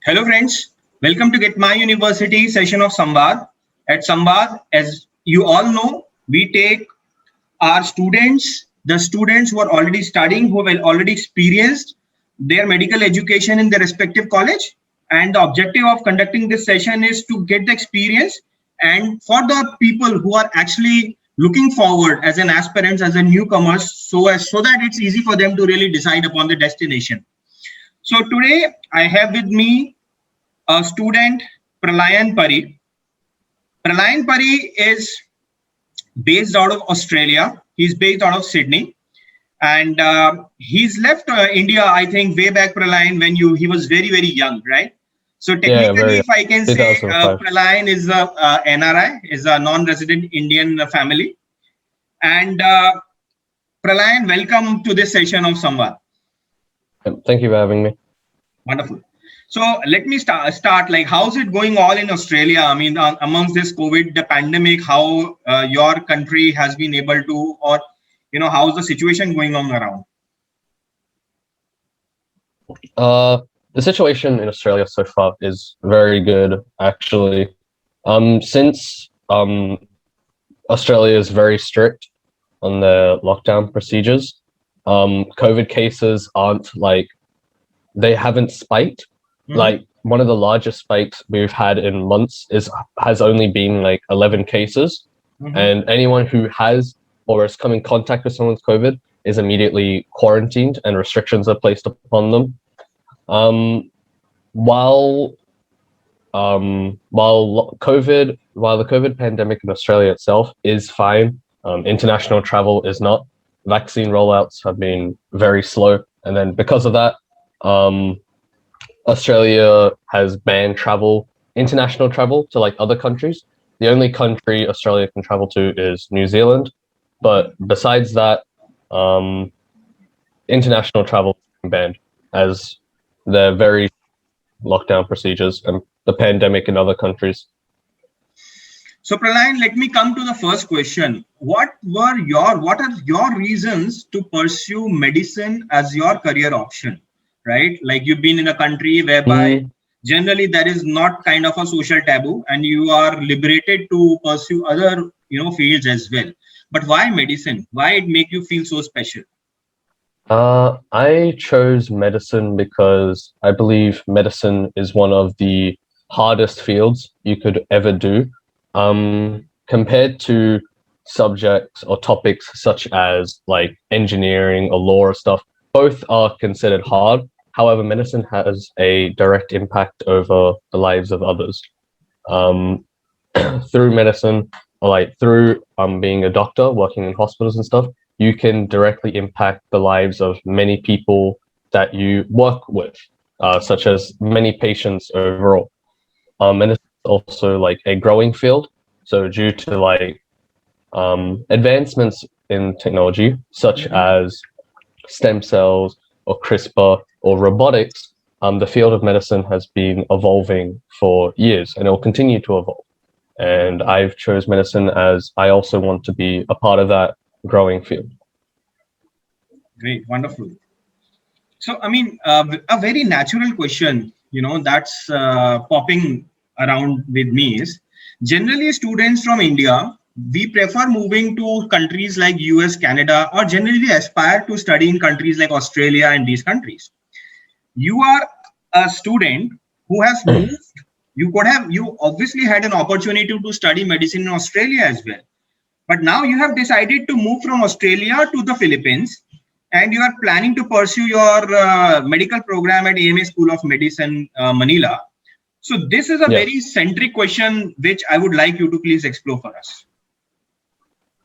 Hello friends, welcome to Get My University session of Samvad. At Samvad, as you all know, we take our students, the students who are already studying, who have already experienced their medical education in their respective college. And the objective of conducting this session is to get the experience, and for the people who are actually looking forward as an aspirants, as a newcomers, so that it's easy for them to really decide upon the destination. So today I have with me a student, Pralayan Pari. Pralayan Pari is based out of Australia. He's based out of Sydney, and he's left India, I think, way back, Pralayan, when he was very young, right? So technically, if I can say, Pralayan is a NRI, is a non-resident Indian family. And Pralayan, welcome to this session of Samvad. Thank you for having me. Wonderful. So let me start like, how's it going all in Australia? I mean, amongst this COVID, the pandemic, how your country has been able to, or, how's the situation going on around? The situation in Australia so far is very good, actually. Since Australia is very strict on the lockdown procedures, COVID cases they haven't spiked. Like one of the largest spikes we've had in months has only been like 11 cases, and anyone who has or has come in contact with someone with COVID is immediately quarantined and restrictions are placed upon them. While the COVID pandemic in Australia itself is fine, international travel is not. Vaccine rollouts have been very slow, and then because of that, Australia has banned international travel to like other countries. The only country Australia can travel to is New Zealand, but besides that, international travel is banned as they're very lockdown procedures and the pandemic in other countries. So Pralayan, let me come to the first question. What are your reasons to pursue medicine as your career option? Right? Like, you've been in a country whereby generally there is not kind of a social taboo, and you are liberated to pursue other, fields as well. But why medicine? Why it make you feel so special? I chose medicine because I believe medicine is one of the hardest fields you could ever do. Compared to subjects or topics such as like engineering or law or stuff, both are considered hard. However, medicine has a direct impact over the lives of others. Through medicine, or like through being a doctor, working in hospitals and stuff, you can directly impact the lives of many people that you work with, such as many patients overall. And it's also like a growing field. So due to like advancements in technology, such as stem cells or CRISPR or robotics, the field of medicine has been evolving for years, and it will continue to evolve. And I've chose medicine as I also want to be a part of that growing field. Great, wonderful. So, I mean, a very natural question, that's popping around with me is, generally students from India, we prefer moving to countries like US, Canada, or generally aspire to study in countries like Australia and these countries. You are a student who has moved. You obviously had an opportunity to study medicine in Australia as well. But now you have decided to move from Australia to the Philippines, and you are planning to pursue your medical program at AMA School of Medicine, Manila. So this is a very centric question, which I would like you to please explore for us.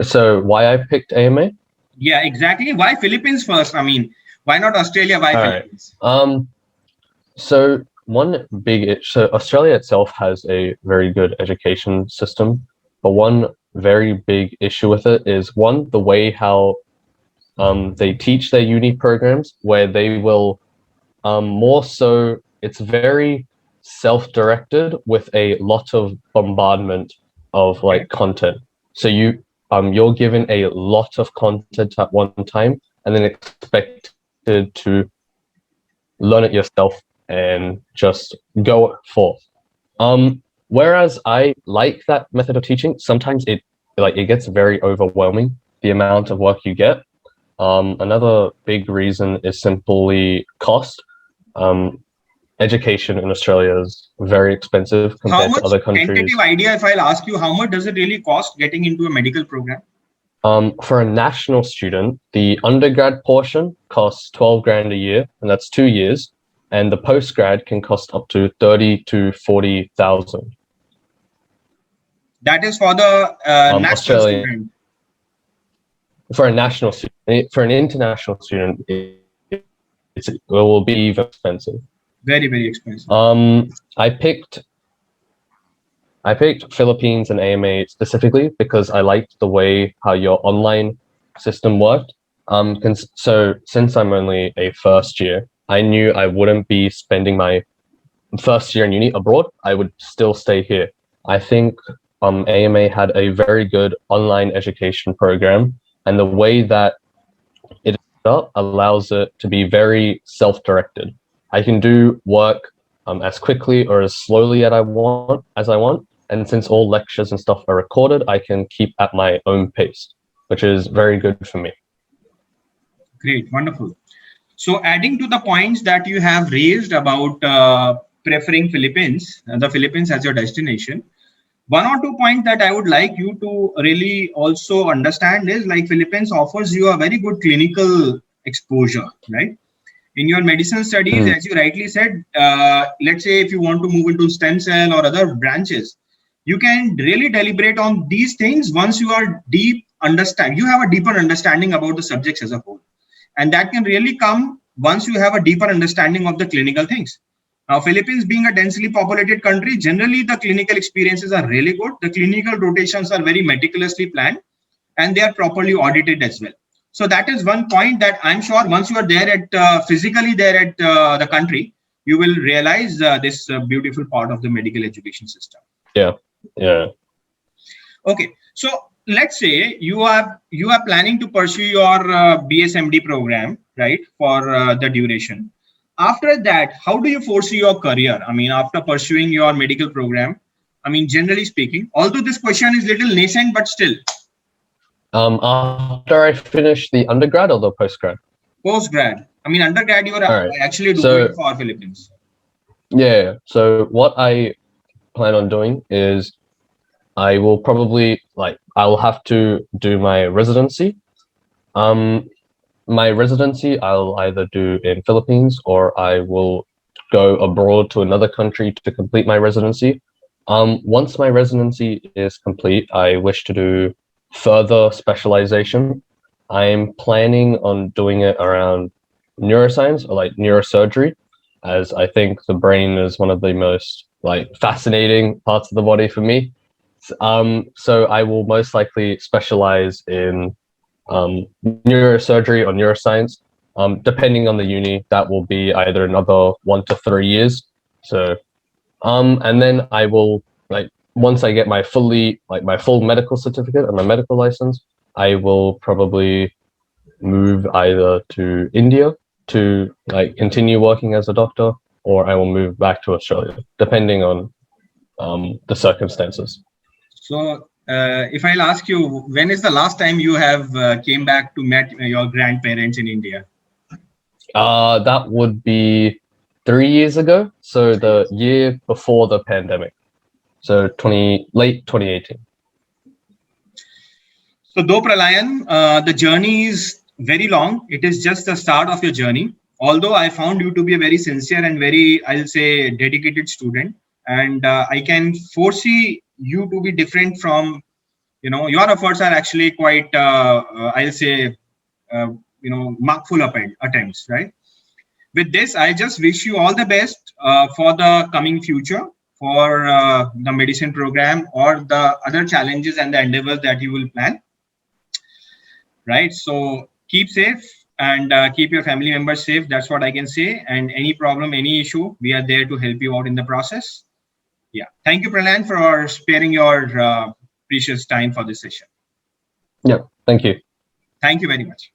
So why I picked AMA? Yeah, exactly. Why Philippines first? I mean, why not Australia? Why Philippines? So Australia itself has a very good education system, but one very big issue with it is the way how they teach their uni programs, where they will more so, it's very self-directed with a lot of bombardment of like content. So you're given a lot of content at one time and then expected to learn it yourself and just go forth. Whereas I like that method of teaching, sometimes it gets very overwhelming, the amount of work you get. Another big reason is simply cost. Education in Australia is very expensive compared to other countries. Tentative idea, if I'll ask you, how much does it really cost getting into a medical program? For a national student, the undergrad portion costs 12 grand a year, and that's 2 years. And the postgrad can cost up to 30 to 40,000. That is for the national student. For a national student, for an international student, it will be even expensive. Very, very expensive. I picked Philippines and AMA specifically because I liked the way how your online system worked. So since I'm only a first year, I knew I wouldn't be spending my first year in uni abroad. I would still stay here. I think AMA had a very good online education program, and the way that it is set up allows it to be very self-directed. I can do work as quickly or as slowly as I want. And since all lectures and stuff are recorded, I can keep at my own pace, which is very good for me. Great, wonderful. So adding to the points that you have raised about preferring Philippines, the Philippines as your destination, one or two points that I would like you to really also understand is like Philippines offers you a very good clinical exposure, right? In your medicine studies, as you rightly said, let's say if you want to move into stem cell or other branches, you can really deliberate on these things once you are you have a deeper understanding about the subjects as a whole. And that can really come once you have a deeper understanding of the clinical things. Now, Philippines being a densely populated country, generally the clinical experiences are really good. The clinical rotations are very meticulously planned and they are properly audited as well. So that is one point that I'm sure once you are there at physically there at the country, you will realize this beautiful part of the medical education system. Yeah. Okay, so let's say you are planning to pursue your BSMD program, right, for the duration. After that, how do you foresee your career? I mean, after pursuing your medical program, I mean, generally speaking, although this question is little nascent, but still. After I finish the undergrad or the postgrad? Postgrad. I mean, undergrad, you are actually doing for Philippines. Yeah. So what I plan on doing is I will probably I'll have to do my residency. My residency I'll either do in Philippines or I will go abroad to another country to complete my residency. Once my residency is complete, I wish to do further specialization. I'm planning on doing it around neuroscience or neurosurgery, as I think the brain is one of the most fascinating parts of the body for me. So I will most likely specialize in neurosurgery or neuroscience. Depending on the uni, that will be either another 1 to 3 years. So, and then I will once I get my full medical certificate and my medical license, I will probably move either to India to continue working as a doctor, or I will move back to Australia, depending on the circumstances. So if I'll ask you, when is the last time you have came back to meet your grandparents in India? That would be 3 years ago. So the year before the pandemic. So late 2018. So though Pralayan, the journey is very long. It is just the start of your journey. Although I found you to be a very sincere and very, I'll say, dedicated student. And I can foresee you to be different from, your efforts are actually quite, I'll say, markful attempts, right? With this, I just wish you all the best for the coming future, for the medicine program or the other challenges and the endeavors that you will plan. Right. So keep safe and keep your family members safe. That's what I can say. And any problem, any issue, we are there to help you out in the process. Yeah. Thank you, Pralayan, for sparing your precious time for this session. Yeah. Thank you. Thank you very much.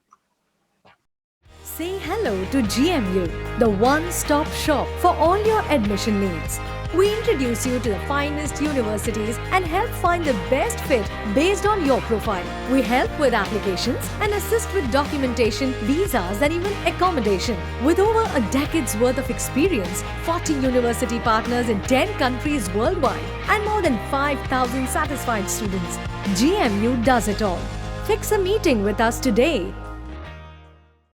Say hello hello to GMU, the one-stop shop for all your admission needs. We introduce you to the finest universities and help find the best fit based on your profile. We help with applications and assist with documentation, visas and even accommodation. With over a decade's worth of experience, 40 university partners in 10 countries worldwide and more than 5,000 satisfied students, GMU does it all. Fix a meeting with us today